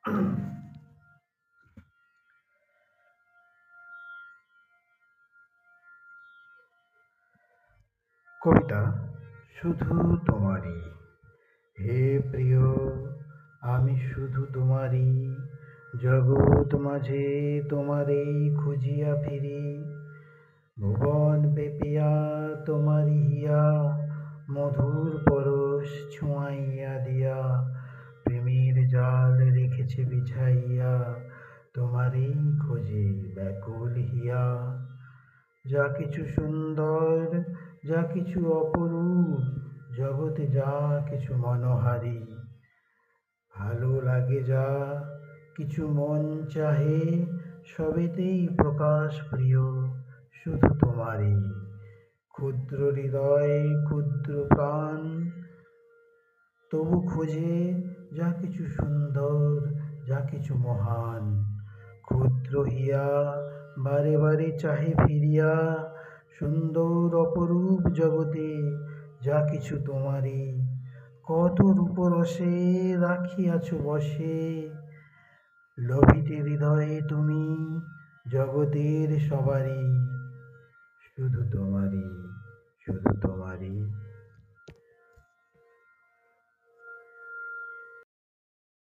কবিতা শুধু তোমারই। হে প্রিয়, আমি শুধু তোমারই, জগৎ মাঝে তোমারেই খুঁজিয়া ফিরি। ভুবন বেপিয়া তোমারি হিয়া, মধুর পরশ ছোঁয়াইয়া দিয়া, প্রেমের জাল রেখেছে বিছাইয়া, তোমারই খোঁজে ব্যাকুল হিয়া। যা কিছু সুন্দর, যা কিছু অপরূপ, জগতে যা কিছু মনোহারী, ভালো লাগে যা কিছু মন চাহে, সবেতেই প্রকাশ প্রিয় শুধু তোমারই। ক্ষুদ্র হৃদয় ক্ষুদ্র প্রাণ তবু খোঁজে যা কিছু সুন্দর, যা কিছু মহান। ক্ষুদ্র হিয়া বারে বারে চাহে ফিরিয়া, সুন্দর অপরূপ জগতে যা কিছু তোমারই। কত রূপরসে রাখিয়াছ বশে, লোভিতে হৃদয়ে তুমি জগতের সবারই, শুধু তোমারই, শুধু তোমারই।